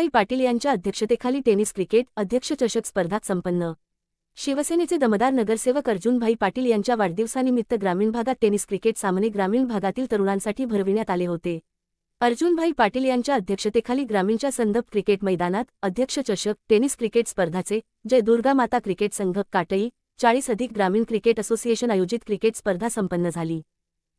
अर्जुनभाई पाटील यांच्या अध्यक्षतेखाली tennis cricket अध्यक्ष चषक स्पर्धा संपन्न। शिवसेनेचे दमदार नगरसेवक अर्जुनभाई पाटील यांच्या वाढदिवसानिमित्त ग्रामीण भागात टेनिस क्रिकेट सामने ग्रामीण भागातील तरुणांसाठी भरविण्यात आले होते। अर्जुनभाई पाटील यांच्या अध्यक्षतेखाली ग्रामीणच्या संदप क्रिकेट मैदानात अध्यक्ष चषक टेनिस क्रिकेट स्पर्धाचे जय दुर्गा माता क्रिकेट संघ काटई 40+ ग्रामीण क्रिकेट असोसिएशन आयोजित क्रिकेट स्पर्धा संपन्न झाली।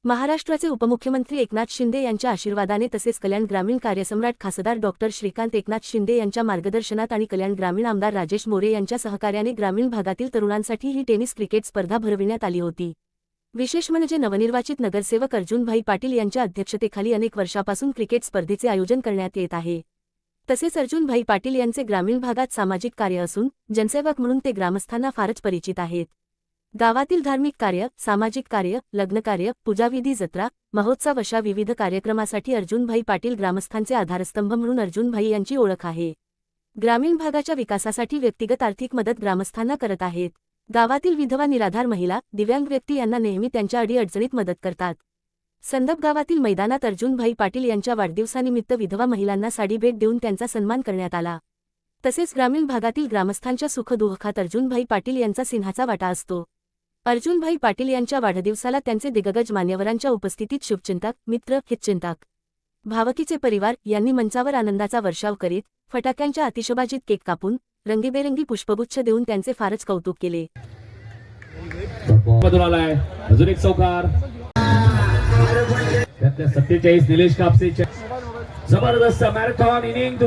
महाराष्ट्राचे उपमुख्यमंत्री एकनाथ शिंदे यांच्या आशीर्वादाने तसेच कल्याण ग्रामीण कार्यसम्राट खासदार डॉक्टर श्रीकांत एकनाथ शिंदे यांच्या मार्गदर्शनात आणि कल्याण ग्रामीण आमदार राजेश मोरे यांच्या सहकार्याने ग्रामीण भागातील तरुणांसाठी ही टेनिस क्रिकेट स्पर्धा भरविण्यात आली होती। विशेष म्हणजे नवनिर्वाचित नगरसेवक अर्जुनभाई पाटील यांच्या अध्यक्षतेखाली अनेक वर्षापासून क्रिकेट स्पर्धेचे आयोजन करण्यात येत आहे। तसेच अर्जुनभाई पाटील यांचे ग्रामीण भागात सामाजिक कार्य असून जनसेवक म्हणून ते ग्रामस्थांना फारच परिचित आहेत। गावातील धार्मिक कार्य, सामाजिक कार्य, लग्नकार्य, पूजाविधी, जत्रा, महोत्सव अशा विविध कार्यक्रमासाठी अर्जुनभाई पाटील ग्रामस्थांचे आधारस्तंभ म्हणून अर्जुनभाई यांची ओळख आहे। ग्रामीण भागाच्या विकासासाठी व्यक्तिगत आर्थिक मदत ग्रामस्थांना करत आहेत। गावातील विधवा, निराधार महिला, दिव्यांग व्यक्ती यांना नेहमी त्यांच्या अडीअडचणीत मदत करतात। संदप गावातील मैदानात अर्जुनभाई पाटील यांच्या वाढदिवसानिमित्त विधवा महिलांना साडी भेट देऊन त्यांचा सन्मान करण्यात आला। तसेच ग्रामीण भागातील ग्रामस्थांच्या सुखदुःखात अर्जुनभाई पाटील यांचा सिंहाचा वाटा असतो। अर्जुनभाई पाटील यांच्या वाढदिवसाला त्यांचे दिग्गज मान्यवरांच्या उपस्थितीत शुभचिंतक, मित्र, हितचिंतक, भावकीचे परिवार यांनी मंचावर आनंदाचा वर्षाव करीत फटाक्यांच्या आतिषबाजीत केक कापून रंगीबेरंगी पुष्पगुच्छ देऊन त्यांचे फारच कौतुक केले। अजून एक चौकार 47 निलेश कापसे जबरदस्त मॅरेथॉन इनिंग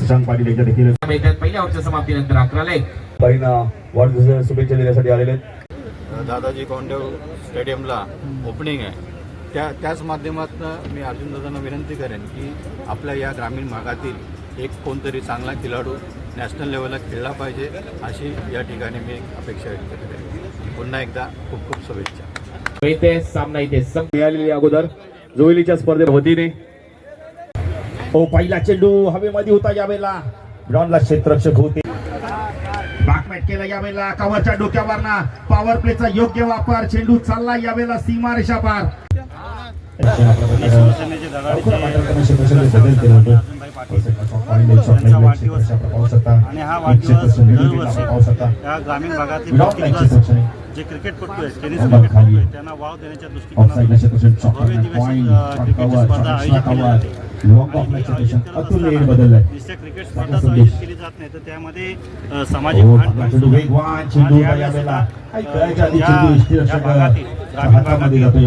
पाटील यांच्या देखील पहिल्या ओव्हरच्या समाप्तीनंतर 11 लेग बाईंना वाढदिवसाच्या शुभेच्छा देण्यासाठी आलेले दादाजी कोंडेव स्टेडियमला ओपनिंग आहे त्याच माध्यमातून मी अर्जुन दादांना विनंती करेन की आपल्या या ग्रामीण भागातील एक कोणतरी चांगला खेळाडू नॅशनल लेवलला खेळला पाहिजे अशी या ठिकाणी मी अपेक्षा व्यक्त करेन। पुन्हा एकदा खूप खूप शुभेच्छा। इथे सामना इथे मिळालेली अगोदर जोईलीच्या स्पर्धे वतीने पहिला चेंडू हवेमध्ये होता, यावेळेला ग्राउंडला क्षेत्ररक्षक होते, बॅकमॅट केला, यावेळेला कव्हरच्या डोक्यावरना पॉवर प्लेचा योग्य वापर, चेंडू चालला यावेळेला सीमारेषा पार। आणि हा वाढदिवस दरवर्षी या ग्रामीण भागातील जे क्रिकेटपटू आहेत, टेनिस क्रिकेटपटू आहेत, त्यांना वाव देण्याच्या दृष्टिकोनातून भव्य दिवस क्रिकेट स्पर्धा आयोजित केली जाते। नुसत्या क्रिकेट स्पर्धाच आयोजित केली जात नाही तर त्यामध्ये सामाजिक भागातील ग्रामीण भागातील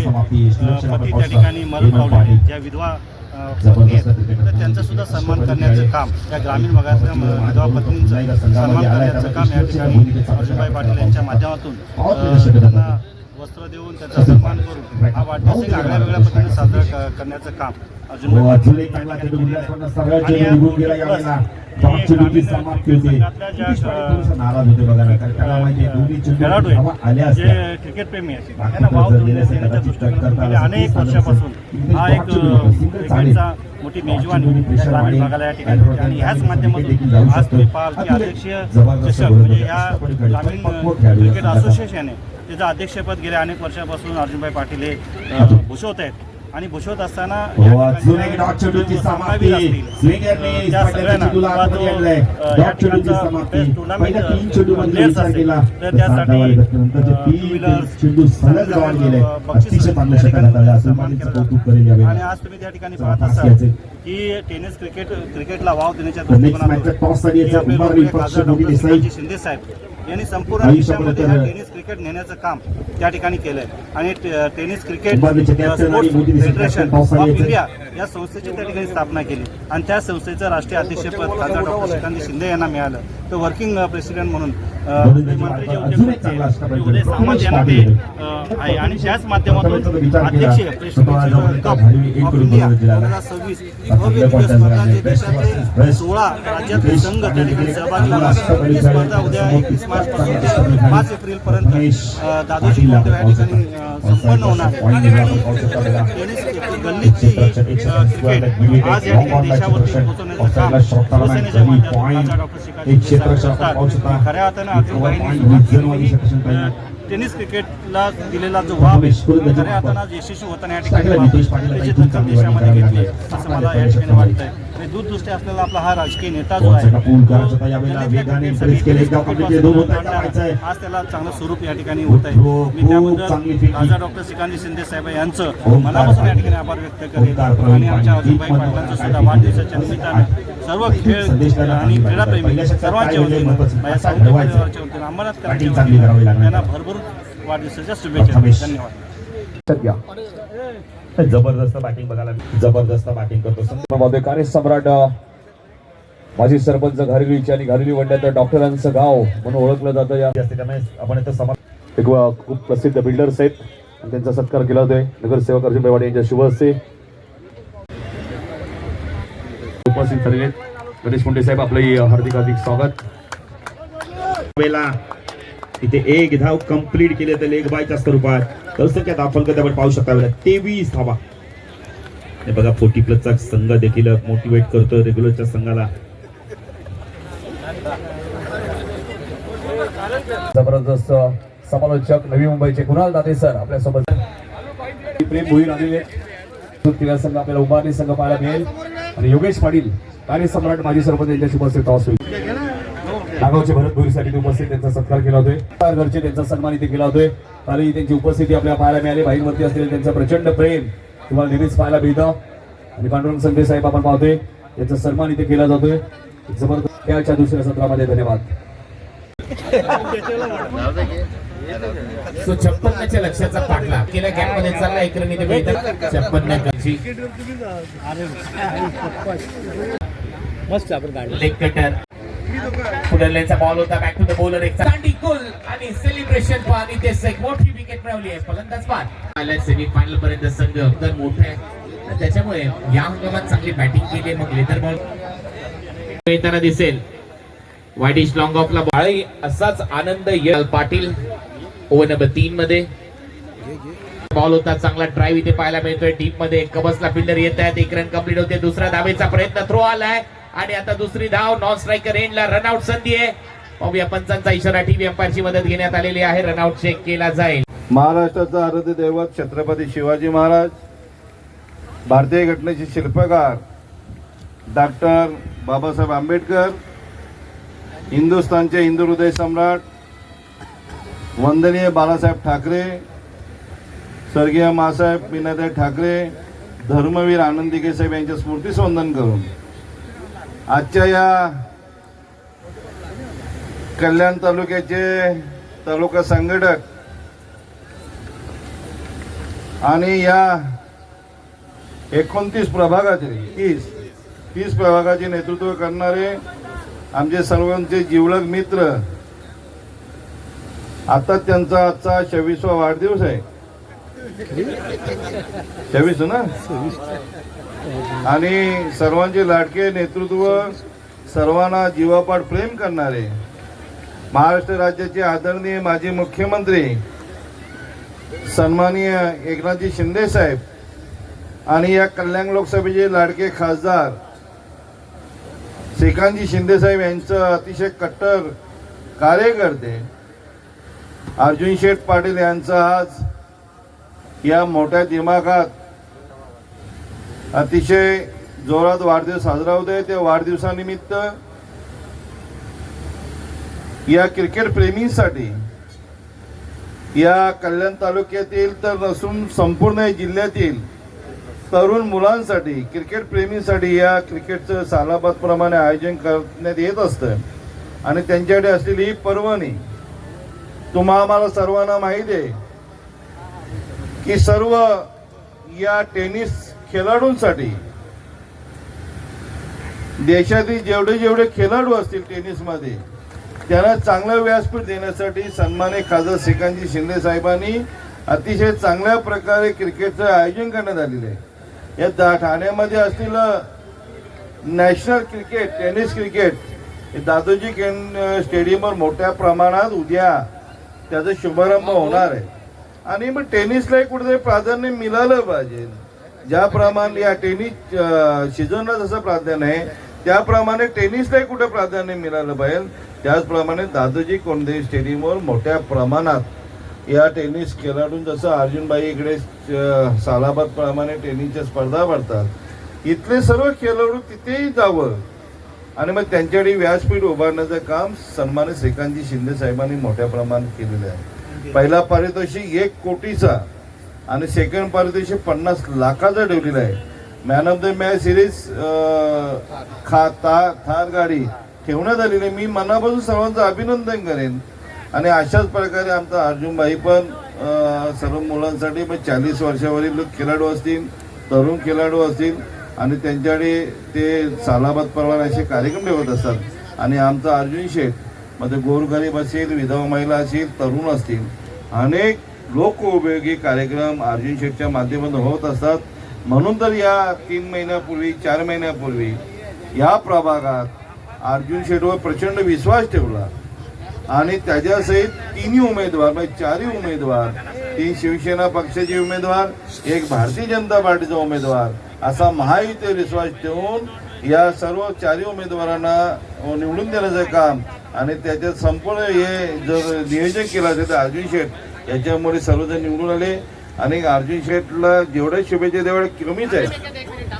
पती त्या ठिकाणी मरण पावले, ज्या विधवा पत्नी आहेत तर त्यांचा सुद्धा सन्मान करण्याचं काम, या ग्रामीण भागातल्या विधवा पत्नींचं सन्मान करण्याचं काम या ठिकाणी अर्जुनभाई पाटील यांच्या माध्यमातून त्यांना वस्त्र देऊन त्यांचा सन्मान करून हा वाढदिवस एक आगळ्या वेगळ्या पद्धतीने साजरा करण्याचं काम अर्जुनभाई खेळाडू आहेत, जे क्रिकेट प्रेमी आहेत, त्यांना वाव देण्याच्या दृष्टीने अनेक वर्षापासून हा एक क्रिकेटचा मोठी मेजवानी ग्रामीण भागाला या ठिकाणी होते। आणि ह्याच माध्यमातून आज तुम्ही पाहाल की अध्यक्षीय चषक म्हणजे ह्या ग्रामीण क्रिकेट असोसिएशनने त्याचं अध्यक्षपद गेल्या अनेक वर्षापासून अर्जुनभाई पाटील हे भूषवत आहेत। आणि भूषवत असताना त्या सगळ्यांना प्लेयर्स असतील तर त्यासाठी आणि आज तुम्ही त्या ठिकाणी पाहत असाल की टेनिस क्रिकेटला वाव देण्याच्या दृष्टिकोनातून शिंदे साहेब यांनी संपूर्ण देशामध्ये टेनिस क्रिकेट नेण्याचं काम त्या ठिकाणी केलंय। आणि tennis cricket sports federation of India या संस्थेची त्या ठिकाणी स्थापना केली आणि त्या संस्थेचं राष्ट्रीय अध्यक्षपद खासदार डॉक्टर श्रीकांत शिंदे यांना मिळालं। तर वर्किंग प्रेसिडेंट म्हणून मंत्री जे उदय सामंत यांना ते आहे। आणि त्याच माध्यमातून अध्यक्षीय प्रेसिडेंट कप ऑफ इंडिया 2026 ही भव्य दिवस स्पर्धा जे देशातले 16 राज्यातले संघ त्या ठिकाणी सहभागी होणार। ही स्पर्धा उद्या 21 मार्च आजपासून ते 5 एप्रिलपर्यंत दादोजी कोंडदेव या ठिकाणी संपन्न होणार टेनिस गल्लीची ही क्रिकेट आज या ठिकाणी देशावरती पोहोचवण्याचं काम शिवसेनेच्या माध्यमातून डॉक्टर श्रीकांत खऱ्या अर्थानं अर्जुनभाईंनी टेनिस क्रिकेटला दिलेला जो वाव आहे खऱ्या अर्थानं आज यशस्वी होताना या ठिकाणी त्याची दखल देशामध्ये घेतली असं मला या ठिकाणी वाटतंय. आणि दूरदृष्टी असलेला आपला हा राजकीय नेता जो आहे आज त्याला चांगलं स्वरूप या ठिकाणी होत आहे. मी त्याबद्दल खासदार डॉक्टर श्रीकांत शिंदे साहेब यांचं मनापासून या ठिकाणी आभार व्यक्त करेन. आणि आमच्या अर्जुनभाई पाटलांचं सुद्धा वाढदिवसाच्या निमित्तानं सर्व खेळ आणि क्रीडाप्रेमी सर्वांच्या वतीनं माझ्या साहित्य परिवाराच्या वतीनं अंबरनाथ कराडच्या वतीनं त्यांना भरभरून वाढदिवसाच्या शुभेच्छा. धन्यवाद. जबरदस्त बॅटिंग बघायला जबरदस्त बॅटिंग करतो कार्यसम्राट माजी सरपंच घारगळीचे आणि घारगळी वड्यात डॉक्टरांचं गाव म्हणून ओळखलं जातं. या त्यामुळे आपण इथं एक खूप प्रसिद्ध बिल्डर्स आहेत आणि त्यांचा सत्कार केला जातोय. नगरसेवक अर्जुन बेवाडे यांच्या शुभ हस्ते उपस्थित झालेले गणेश मुंडे साहेब आपलं हार्दिक हार्दिक स्वागत. तिथे एक धाव कंप्लीट केले तर लेग बायच्या स्वरूपात संख्या दाखल आपण पाहू शकता 23 धावा. हे बघा 40+ संघ देखील मोटिवेट करतो रेग्युलरच्या संघाला. जबरदस्त समालोचक नवी मुंबईचे कुणाल दाते सर आपल्यासोबत प्रेम भोईर आलेले क्रीडा संघ आपल्याला उभारणी संघ पाहायला मिळेल. आणि योगेश पाटील कार्यसम्राट माजी सरपंच यांच्या शुभ हस्ते टॉस होईल. नागावचे भरत भोईरसाठी उपस्थित त्यांचा सत्कार केला होतोय. घरचे त्यांचा सन्मान इथे केला होतोय. आणि त्यांची उपस्थिती आपल्याला पाहायला मिळाली. बाईंवरती असलेले त्यांचं प्रचंड प्रेम तुम्हाला नेहमीच पाहायला मिळतं. आणि पांडुरंग संजय साहेब आपण पाहतोय त्यांचा सन्मान इथे केला जातोय. जबरदस्त खेळाच्या दुसऱ्या सत्रामध्ये धन्यवाद. 56च्या लक्षाचा पाठला केल्या गॅप मध्ये चालला एकरणी ते मिळतात 56 मस्त आपण गाडी लेग कटर पुढल्याचा बॉल होता. बॅक टू द बॉलर एक चांडी गोल आणि सेलिब्रेशन पण आणि ते एक मोठी विकेट मिळवली आहे. फलंदाज बाद आल्या सेमी फायनल पर्यंत संघ तर मोठा आहे त्याच्यामुळे या हंगामात चांगली बॅटिंग केली. मग लेदर बॉल येताना दिसेल. वाईडिश लॉंग ऑफला बाळी असाच आनंद येईल. पाटील ओव्हर नंबर 3 मध्ये बॉल होता. चांगला ड्राईव्ह इथे पाहायला मिळतोय. डीप मध्ये कबसला फिल्डर येत आहेत. एक रन कंप्लीट होते. दुसरा धावेचा प्रयत्न थ्रो आलाय आणि आता दुसरी धाव नॉन स्ट्रायकर एंडला रनआउट संधी आहे. पाहूया पंचांचा इशारा. टीव्ही अंपायरची मदत घेण्यात आलेली आहे. रनआउट चेक केला जाईल. महाराष्ट्राचा आराध्य दैवत छत्रपती शिवाजी महाराज, भारतीय घटनेचे शिल्पकार डॉक्टर बाबासाहेब आंबेडकर, हिंदुस्थानचे हिंदू हृदय सम्राट वंदनीय बाळासाहेब ठाकरे, स्वर्गीय मासाहेब विनायक ठाकरे, धर्मवीर आनंदी साहेब यांच्या स्मृतीस वंदन करून आजच्या या कल्याण तालुक्याचे तालुका संघटक आणि या 29 प्रभागाचे 30 प्रभागाचे नेतृत्व करणारे आमचे सर्वांचे जिवलग मित्र, आता त्यांचा आजचा 26वा वाढदिवस आहे. 26 ना. आणि सर्वांचे लाडके नेतृत्व, सर्वांना जीवापाड प्रेम करणारे महाराष्ट्र राज्याचे आदरणीय माजी मुख्यमंत्री सन्माननीय एकनाथजी शिंदे साहेब आणि या कल्याण लोकसभेचे लाडके खासदार श्रीकांतजी शिंदे साहेब यांचं अतिशय कट्टर कार्यकर्ते अर्जुन शेठ पाटील यांचा आज या मोठ्या दिमागात अतिशय जोरात वाढदिवस साजरा होत आहे. त्या वाढदिवसानिमित्त या क्रिकेट प्रेमींसाठी, या कल्याण तालुक्यातील तर नसून संपूर्ण जिल्ह्यातील तरुण मुलांसाठी, क्रिकेट प्रेमींसाठी या क्रिकेटचं सालाबादप्रमाणे आयोजन करण्यात येत असतं. आणि त्यांच्याकडे असलेली ही पर्वणी आम्हाला सर्वांना माहिती आहे की सर्व या टेनिस खेळाडूंसाठी, देशातील जेवढे खेळाडू असतील टेनिसमध्ये त्यांना चांगलं व्यासपीठ देण्यासाठी सन्माननीय खासदार श्रीकांतजी शिंदे साहेबांनी अतिशय चांगल्या प्रकारे क्रिकेटचं आयोजन करण्यात आलेलं आहे. या ठाण्यामध्ये असलेलं national cricket tennis cricket Dadoji स्टेडियमवर मोठ्या प्रमाणात उद्या त्याचा शुभारंभ होणार आहे आणि मग टेनिसलाही कुठेतरी प्राधान्य मिळालं पाहिजे. ज्याप्रमाणे या टेनिस सीझनला जसं प्राधान्य आहे त्याप्रमाणे टेनिसलाही कुठे प्राधान्य मिळालं पाहिजे. त्याचप्रमाणे दादोजी कोंडदेव स्टेडियमवर मोठ्या प्रमाणात या टेनिस खेळाडू जसं अर्जुनभाई इकडे सालाबाद प्रमाणे टेनिसच्या स्पर्धा भरतात इथले सर्व खेळाडू तिथेही जावं आणि मग त्यांच्याकडे व्यासपीठ उभारण्याचं काम सन्मानित श्रीकांतजी शिंदे साहेबांनी मोठ्या प्रमाणात केलेलं आहे. पहिला पारितोषिक 1 कोटीचा आणि सेकंड पारितोषिक 50 लाखाचा ठेवलेला आहे. Man of the match series Thar गाडी ठेवण्यात आलेली आहे. मी मनापासून सर्वांचं अभिनंदन करेन आणि अशाच प्रकारे आमचा अर्जुनभाई पण सर्व मुलांसाठी 40 वर्षावरील खेळाडू असतील, तरुण खेळाडू असतील आणि त्यांच्याकडे ते सालाबाद प्रमाणे असे कार्यक्रम ठेवत असतात आणि आमचा अर्जुन शेठ मध्ये गोरगरीब असेल, विधवा महिला असतील, तरुण असतील अनेक लोकोपयोगी कार्यक्रम अर्जुन शेठच्या माध्यमातून होत असतात. म्हणून तर या 3 महिन्यापूर्वी 4 महिन्यापूर्वी या प्रभागात अर्जुन शेठवर प्रचंड विश्वास ठेवला आणि त्याच्यासहित 3 उमेदवार म्हणजे 4 उमेदवार, 3 शिवसेना पक्षाचे उमेदवार, 1 भारतीय जनता पार्टीचा उमेदवार असा महायुतीवर विश्वास ठेवून या सर्व 4 उमेदवारांना निवडून देण्याचं काम आणि त्याच्यात संपूर्ण हे जर नियोजन केलं असेल तर अर्जुन शेठ याच्यामुळे सर्वजण निवडून आले आणि अर्जुन शेठला जेवढ्या शुभेच्छा तेवढ्या कमीच आहे.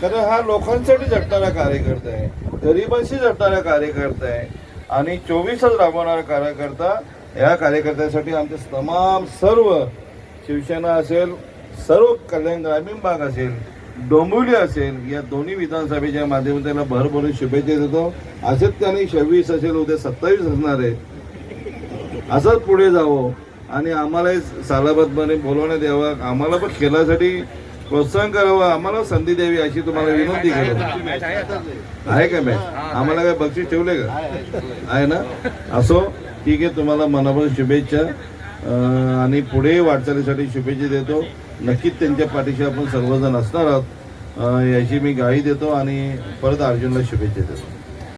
कारण हा लोकांसाठी झटणारा कार्यकर्ता आहे, गरिबांशी झटणारा कार्यकर्ता आहे आणि 24 तास राबवणारा कार्यकर्ता. या कार्यकर्त्यासाठी आमचे तमाम सर्व शिवसेना असेल, सर्व कल्याण ग्रामीण भाग असेल, डोंबिवली असेल या दोन्ही विधानसभेच्या माध्यमातून त्याला भरभरून शुभेच्छा देतो. असेच त्यांनी 26 असेल, उद्या 27 असणार आहे. असंच पुढे जावं आणि आम्हालाही सालाबादमध्ये बोलवण्यात यावं, आम्हाला पण खेळासाठी प्रोत्साहन करावं, आम्हाला संधी द्यावी अशी तुम्हाला विनंती करतो. आहे का मॅच? आम्हाला काय बक्षीस ठेवले का? आहे ना? असो, ठीक आहे. तुम्हाला मनापासून शुभेच्छा आणि पुढे वाटचालीसाठी शुभेच्छा देतो. नक्कीच त्यांच्या पाठीशी आपण सर्वजण असणार आहोत याची मी ग्वाही देतो आणि परत अर्जुनला शुभेच्छा देतो.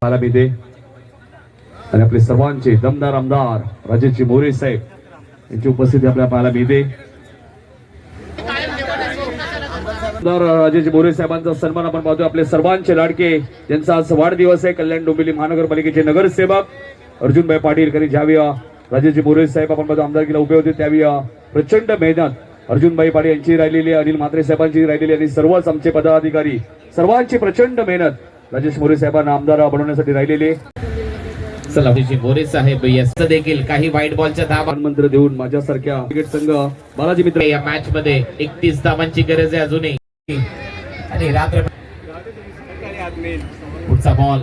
मला भिदे आणि आपले सर्वांचे दमदार आमदार राजेशजी मोरे साहेब यांची उपस्थिती आपल्या पाहायला मिळते. आमदार राजेशजी मोरे साहेबांचा सन्मान आपण पाहतोय. आपले सर्वांचे लाडके ज्यांचा आज वाढदिवस आहे, कल्याण डोंबिवली महानगरपालिकेचे नगरसेवक अर्जुनभाई पाटील यांनी ज्यावेळी राजेशजी मोरे साहेब आपण पाहतो आमदारकीला उभे होते त्यावेळी प्रचंड मेहनत अर्जुनभाई पाटील यांची राहिलेली, अनिल म्हात्रे साहेबांची राहिलेली आणि सर्वच आमचे पदाधिकारी सर्वांची प्रचंड मेहनत राजेश मोरे साहेबांना आमदार बनवण्यासाठी राहिलेली. चला मोरे साहेब याचं देखील काही व्हाईट बॉलच्या धावा मंत्र देऊन माझ्यासारख्या क्रिकेट संघ बालाजी मित्र या मॅच मध्ये 31 धावांची गरज आहे अजूनही आणि रात्र पुढचा बॉल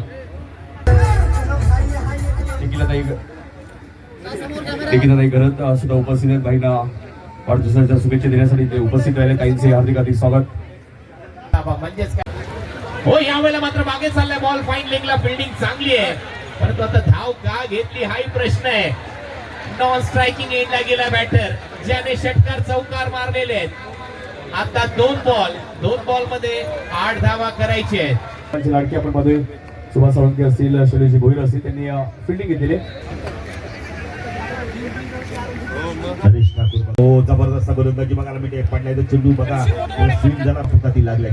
नाही करत सुद्धा उपस्थित आहेत. भाईंना वाढदिवसाच्या शुभेच्छा देण्यासाठी ते उपस्थित राहिले. ताईंचे हार्दिक हार्दिक स्वागत. म्हणजेच काय हो, यावेळेला मात्र मागे चाललाय बॉल. फाईन लेगला फिल्डिंग चांगली आहे परंतु आता धाव का घेतली हाही प्रश्न आहे. नॉन स्ट्रायकिंग एंडला गेला बॅटर ज्याने षटकार चौकार मारलेले आहेत. आता 2 बॉल मध्ये 8 धावा करायचे आहेत. लाडके आपण पाहतोय सुभाष साळुंके असतील, शैलेशजी भोईर असतील, त्यांनी फिल्डिंग घेतलेली. हरीश ठाकूर जबरदस्त गोलंदाजी बघायला मिळते. पडलाय तर चेंडू बघा स्विंग जरा फुकाती लागलाय.